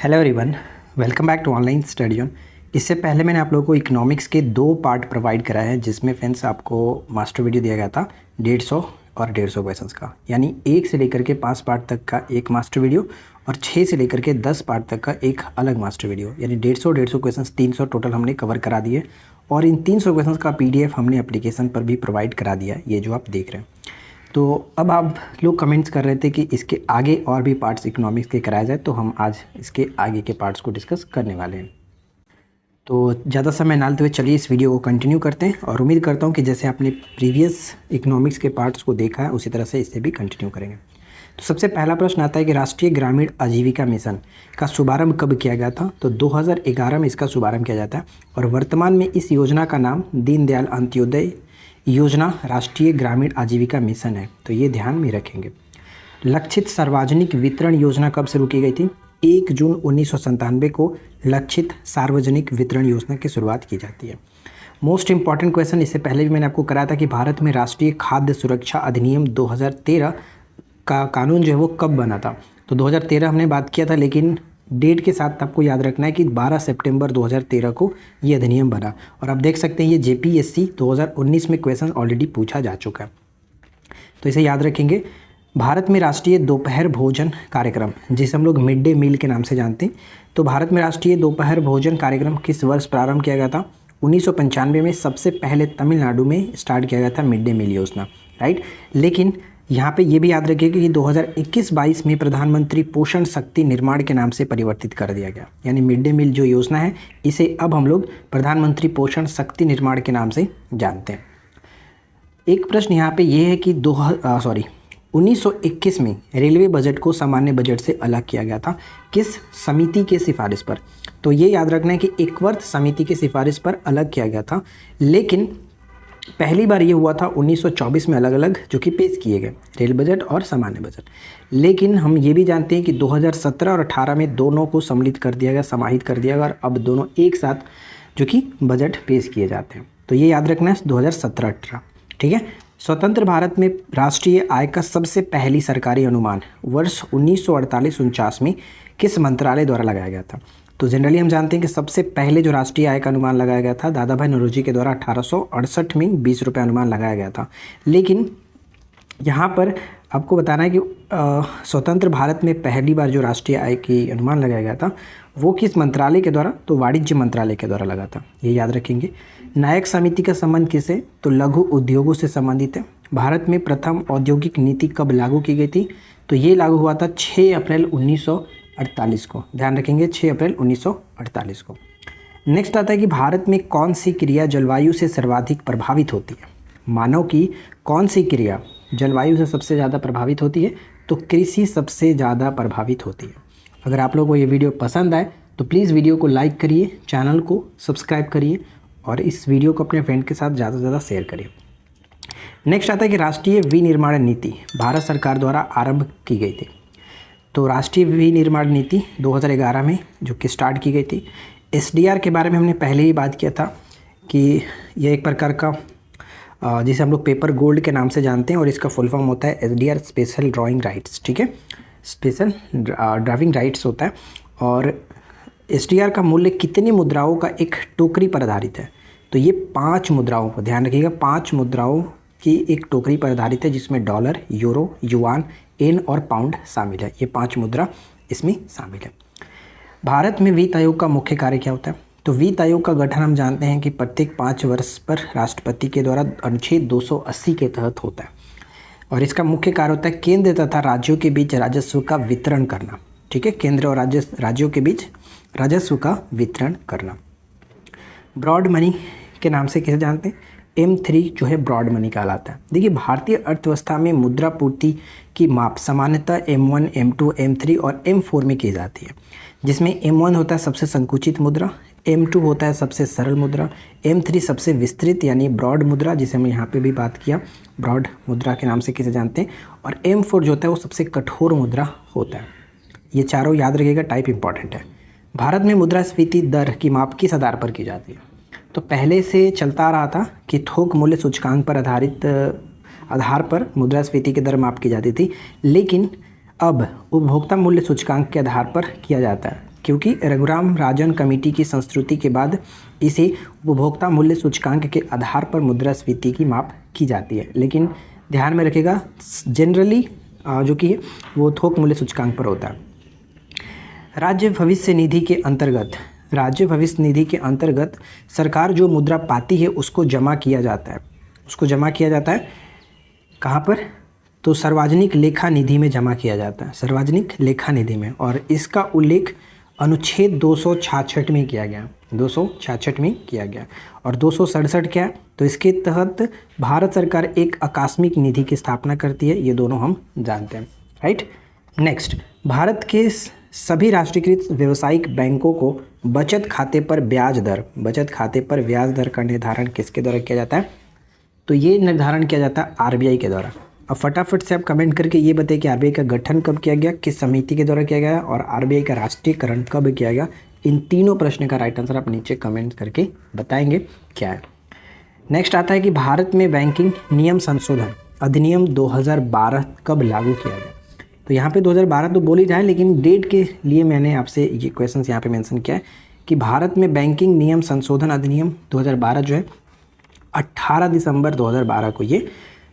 Hello everyone, welcome back to online study on. इससे पहले मैंने आप लोगों को इकोनॉमिक्स के 2 पार्ट प्रोवाइड कराए हैं, जिसमें फ्रेंड्स आपको मास्टर वीडियो दिया गया था 150 और 150 क्वेश्चंस का, यानी 1 से लेकर के 5 पार्ट तक का एक मास्टर वीडियो और 6 से लेकर के 10 पार्ट तक का एक अलग मास्टर वीडियो, यानी 150 क्वेश्चंस 300 टोटल हमने कवर करा दिए। और इन 300 क्वेश्चंस का PDF हमने एप्लीकेशन पर भी प्रोवाइड करा दिया, ये जो आप देख रहे हैं। तो अब आप लोग कमेंट्स कर रहे थे कि इसके आगे और भी पार्ट्स इकोनॉमिक्स के कराया जाए, तो हम आज इसके आगे के पार्ट्स को डिस्कस करने वाले हैं। तो ज़्यादा समय ना लेते हुए चलिए इस वीडियो को कंटिन्यू करते हैं, और उम्मीद करता हूँ कि जैसे आपने प्रीवियस इकोनॉमिक्स के पार्ट्स को देखा है उसी तरह से इसे भी कंटिन्यू करेंगे। तो सबसे पहला प्रश्न आता है कि राष्ट्रीय ग्रामीण आजीविका मिशन का शुभारंभ कब किया गया था? तो 2011 में इसका शुभारंभ किया जाता है, और वर्तमान में इस योजना का नाम दीनदयाल अंत्योदय योजना राष्ट्रीय ग्रामीण आजीविका मिशन है, तो ये ध्यान में रखेंगे। लक्षित सार्वजनिक वितरण योजना कब शुरू की गई थी? 1 जून 1997 को लक्षित सार्वजनिक वितरण योजना की शुरुआत की जाती है। मोस्ट इंपॉर्टेंट क्वेश्चन, इससे पहले भी मैंने आपको कराया था कि भारत में राष्ट्रीय खाद्य सुरक्षा अधिनियम 2013 का कानून जो है वो कब बना था? तो 2013 हमने बात किया था, लेकिन डेट के साथ आपको याद रखना है कि 12 सितंबर 2013 को ये अधिनियम बना। और आप देख सकते हैं ये JPSC 2019 में क्वेश्चन ऑलरेडी पूछा जा चुका है, तो इसे याद रखेंगे। भारत में राष्ट्रीय दोपहर भोजन कार्यक्रम, जिसे हम लोग मिड डे मील के नाम से जानते हैं, तो भारत में राष्ट्रीय दोपहर भोजन कार्यक्रम किस वर्ष प्रारंभ किया गया था? 1995 में सबसे पहले तमिलनाडु में स्टार्ट किया गया था मिड डे मील योजना, राइट। लेकिन यहाँ पे ये भी याद रखिएगा कि 2021-22 में प्रधानमंत्री पोषण शक्ति निर्माण के नाम से परिवर्तित कर दिया गया, यानी मिड डे मील जो योजना है इसे अब हम लोग प्रधानमंत्री पोषण शक्ति निर्माण के नाम से जानते हैं। एक प्रश्न यहाँ पे ये है कि 1921 में रेलवे बजट को सामान्य बजट से अलग किया गया था, किस समिति के सिफारिश पर? तो ये याद रखना है कि एकवर्थ समिति की सिफारिश पर अलग किया गया था, लेकिन पहली बार ये हुआ था 1924 में, अलग अलग जो कि पेश किए गए रेल बजट और सामान्य बजट। लेकिन हम ये भी जानते हैं कि 2017 और 18 में दोनों को सम्मिलित कर दिया गया, समाहित कर दिया गया, और अब दोनों एक साथ जो कि बजट पेश किए जाते हैं। तो ये याद रखना है 2017-18, ठीक है। स्वतंत्र भारत में राष्ट्रीय आय का सबसे पहली सरकारी अनुमान वर्ष 1948-49 में किस मंत्रालय द्वारा लगाया गया था? तो जनरली हम जानते हैं कि सबसे पहले जो राष्ट्रीय आय का अनुमान लगाया गया था दादा भाई नौरोजी के द्वारा 1868 में 20 रुपये अनुमान लगाया गया था। लेकिन यहाँ पर आपको बताना है कि स्वतंत्र भारत में पहली बार जो राष्ट्रीय आय की अनुमान लगाया गया था वो किस मंत्रालय के द्वारा? तो वाणिज्य मंत्रालय के द्वारा लगा था, ये याद रखेंगे। नायक समिति का संबंध किससे? तो लघु उद्योगों से संबंधित है। भारत में प्रथम औद्योगिक नीति कब लागू की गई थी? तो ये लागू हुआ था 6 अप्रैल 1948 को, ध्यान रखेंगे 6 अप्रैल 1948 को। नेक्स्ट आता है कि भारत में कौन सी क्रिया जलवायु से सर्वाधिक प्रभावित होती है? मानव की कौन सी क्रिया जलवायु से सबसे ज़्यादा प्रभावित होती है? तो कृषि सबसे ज़्यादा प्रभावित होती है। अगर आप लोगों को ये वीडियो पसंद आए तो प्लीज़ वीडियो को लाइक करिए, चैनल को सब्सक्राइब करिए, और इस वीडियो को अपने फ्रेंड के साथ ज़्यादा से ज़्यादा शेयर करिए। नेक्स्ट आता है कि राष्ट्रीय विनिर्माण नीति भारत सरकार द्वारा आरंभ की गई थी। तो राष्ट्रीय विनिर्माण नीति 2011 में जो कि स्टार्ट की गई थी। SDR के बारे में हमने पहले ही बात किया था कि यह एक प्रकार का जिसे हम लोग पेपर गोल्ड के नाम से जानते हैं, और इसका फुल फॉर्म होता है SDR स्पेशल ड्राइंग राइट्स, ठीक है, स्पेशल ड्राइविंग राइट्स होता है। और SDR का मूल्य कितनी मुद्राओं का एक टोकरी पर आधारित है? तो ये 5 मुद्राओं को ध्यान रखिएगा, 5 मुद्राओं की एक टोकरी पर आधारित है, जिसमें डॉलर, यूरो, युआन, येन और पाउंड शामिल है। ये 5 मुद्रा इसमें शामिल है। भारत में वित्त आयोग का मुख्य कार्य क्या होता है? तो वित्त आयोग का गठन हम जानते हैं कि प्रत्येक 5 वर्ष पर राष्ट्रपति के द्वारा अनुच्छेद 280 के तहत होता है, और इसका मुख्य कार्य होता है केंद्र तथा राज्यों के बीच राजस्व का वितरण करना, ठीक है, केंद्र और राज्यों के बीच राजस्व का वितरण करना। ब्रॉड मनी के नाम से किसे जानते हैं? M3 जो है ब्रॉड मनी कहलाता है। देखिए, भारतीय अर्थव्यवस्था में मुद्रा पूर्ति की माप सामान्यतः M1, M2, M3 और M4 में की जाती है, जिसमें M1 होता है सबसे संकुचित मुद्रा, M2 होता है सबसे सरल मुद्रा, M3 सबसे विस्तृत यानी ब्रॉड मुद्रा, जिसे हम यहाँ पे भी बात किया, ब्रॉड मुद्रा के नाम से किसे जानते हैं, और M4 जो होता है वो सबसे कठोर मुद्रा होता है। ये चारों याद रखिएगा, टाइप इंपॉर्टेंट है। भारत में मुद्रास्फीति दर की माप किस आधार पर की जाती है? तो पहले से चलता आ रहा था कि थोक मूल्य सूचकांक पर आधार पर मुद्रास्फीति की दर माप की जाती थी, लेकिन अब उपभोक्ता मूल्य सूचकांक के आधार पर किया जाता है। क्योंकि रघुराम राजन कमेटी की संस्तुति के बाद इसे उपभोक्ता मूल्य सूचकांक के आधार पर मुद्रास्फीति की माप की जाती है। लेकिन ध्यान में रखिएगा जनरली जो कि वो थोक मूल्य सूचकांक पर होता है। राज्य भविष्य निधि के अंतर्गत सरकार जो मुद्रा पाती है उसको जमा किया जाता है। कहाँ पर? तो सार्वजनिक लेखा निधि में जमा किया जाता है, सार्वजनिक लेखा निधि में। और इसका उल्लेख अनुच्छेद 266 में किया गया, 266 में किया गया। और 267 क्या है? तो इसके तहत भारत सरकार एक आकस्मिक निधि की स्थापना करती है। ये दोनों हम जानते हैं, राइट। नेक्स्ट, भारत के सभी राष्ट्रीयकृत व्यावसायिक बैंकों को बचत खाते पर ब्याज दर का निर्धारण किसके द्वारा किया जाता है? तो ये निर्धारण किया जाता है आरबीआई के द्वारा। अब फटाफट से आप कमेंट करके ये बताइए कि आरबीआई का गठन कब किया गया, किस समिति के द्वारा किया गया, और आरबीआई का राष्ट्रीयकरण कब किया गया। इन तीनों प्रश्न का राइट आंसर आप नीचे कमेंट करके बताएंगे क्या है। नेक्स्ट आता है कि भारत में बैंकिंग नियम संशोधन अधिनियम 2012 कब लागू किया गया। तो यहाँ पे 2012 तो बोल ही जाए, लेकिन डेट के लिए मैंने आपसे ये क्वेश्चन यहाँ पे मेंशन किया है कि भारत में बैंकिंग नियम संशोधन अधिनियम 2012 जो है 18 दिसंबर 2012 को ये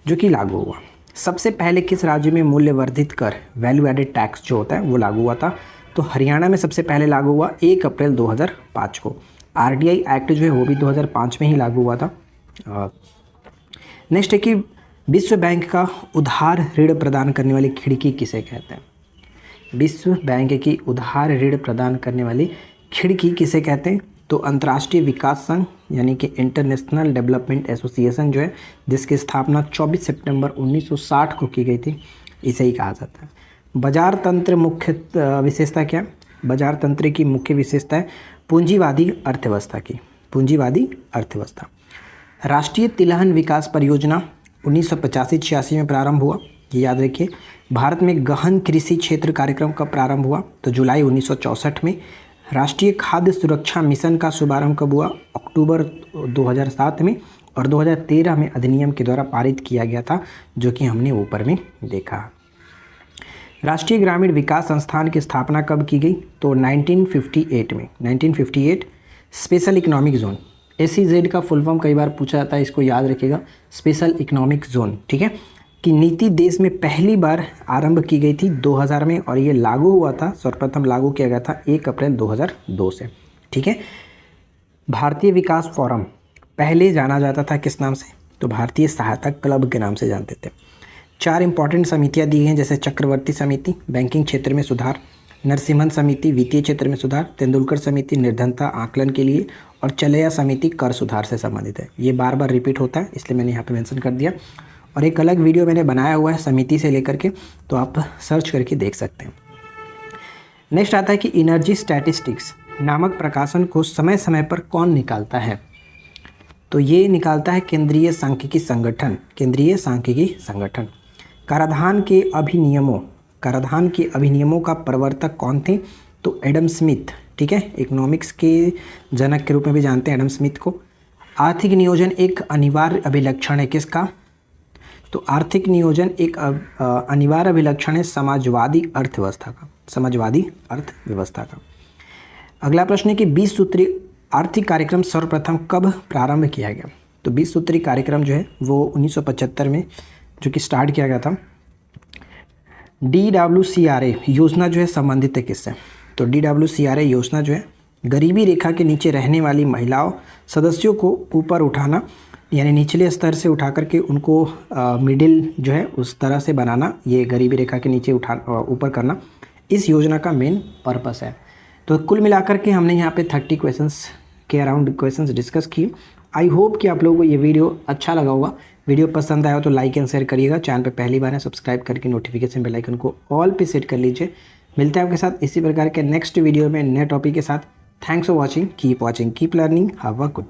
जो कि लागू हुआ। सबसे पहले किस राज्य में मूल्य वर्धित कर वैल्यू एडेड टैक्स जो होता है वो लागू हुआ था? तो हरियाणा में सबसे पहले लागू हुआ 1 अप्रैल 2005 को। आरटीआई एक्ट जो है वो भी 2005 में ही लागू हुआ था। नेक्स्ट है कि विश्व बैंक का उधार ऋण प्रदान करने वाली खिड़की किसे कहते हैं? विश्व बैंक की उधार ऋण प्रदान करने वाली खिड़की किसे कहते हैं? तो अंतर्राष्ट्रीय विकास संघ यानी कि इंटरनेशनल डेवलपमेंट एसोसिएशन जो है, जिसकी स्थापना 24 सितंबर 1960 को की गई थी, इसे ही कहा जाता है। बाजार तंत्र मुख्य विशेषता क्या? बाजार तंत्र की मुख्य विशेषता है पूंजीवादी अर्थव्यवस्था। राष्ट्रीय तिलहन विकास परियोजना 1985-86 में प्रारंभ हुआ, ये याद रखिए। भारत में गहन कृषि क्षेत्र कार्यक्रम कब प्रारंभ हुआ? तो जुलाई 1964 में। राष्ट्रीय खाद्य सुरक्षा मिशन का शुभारंभ कब हुआ? अक्टूबर 2007 में। और 2013 में अधिनियम के द्वारा पारित किया गया था, जो कि हमने ऊपर में देखा। राष्ट्रीय ग्रामीण विकास संस्थान की स्थापना कब की गई? तो 1958 में। 1958 स्पेशल इकोनॉमिक जोन, SEZ का फुल फॉर्म कई बार पूछा जाता है, इसको याद रखिएगा, स्पेशल इकोनॉमिक जोन, ठीक है, की नीति देश में पहली बार आरंभ की गई थी 2000 में। और ये लागू हुआ था, सर्वप्रथम लागू किया गया था 1 अप्रैल 2002 से, ठीक है। भारतीय विकास फोरम पहले जाना जाता था किस नाम से? तो भारतीय सहायता क्लब के नाम से जानते थे। 4 इंपॉर्टेंट समितियां दी हैं, जैसे चक्रवर्ती समिति बैंकिंग क्षेत्र में सुधार, नरसिम्हन समिति वित्तीय क्षेत्र में सुधार, तेंदुलकर समिति निर्धनता आकलन के लिए, और चलैया समिति कर सुधार से संबंधित है। ये बार बार रिपीट होता है, इसलिए मैंने यहाँ पे मेंशन कर दिया। और एक अलग वीडियो मैंने बनाया हुआ है समिति से लेकर के, तो आप सर्च करके देख सकते हैं। नेक्स्ट आता है कि एनर्जी स्टैटिस्टिक्स नामक प्रकाशन को समय समय पर कौन निकालता है? तो ये निकालता है केंद्रीय सांख्यिकी संगठन। कराधान के अभिनियमों का प्रवर्तक कौन थे? तो एडम स्मिथ, ठीक है, इकोनॉमिक्स के जनक के रूप में भी जानते हैं एडम स्मिथ को। आर्थिक नियोजन एक अनिवार्य अभिलक्षण है किसका? तो आर्थिक नियोजन एक अनिवार्य अभिलक्षण है समाजवादी अर्थव्यवस्था का। अगला प्रश्न है कि 20 सूत्री आर्थिक कार्यक्रम सर्वप्रथम कब प्रारंभ किया गया? तो 20 सूत्री कार्यक्रम जो है वो 1975 में जो कि स्टार्ट किया गया था। DWCRA योजना जो है संबंधित है किससे? तो DWCRA योजना जो है गरीबी रेखा के नीचे रहने वाली महिलाओं सदस्यों को ऊपर उठाना, यानी निचले स्तर से उठा करके उनको मिडिल जो है उस तरह से बनाना, ये गरीबी रेखा के नीचे ऊपर करना, इस योजना का मेन पर्पस है। तो कुल मिलाकर के हमने यहाँ पे 30 क्वेश्चंस के अराउंड क्वेश्चंस डिस्कस किए। आई होप कि आप लोगों को ये वीडियो अच्छा लगा होगा। वीडियो पसंद आया हो तो लाइक एंड शेयर करिएगा। चैनल पे पहली बार है सब्सक्राइब करके नोटिफिकेशन बेल आइकन को ऑल पे सेट कर लीजिए। मिलते हैं आपके साथ इसी प्रकार के नेक्स्ट वीडियो में नए टॉपिक के साथ। Thanks for watching, keep learning, have a good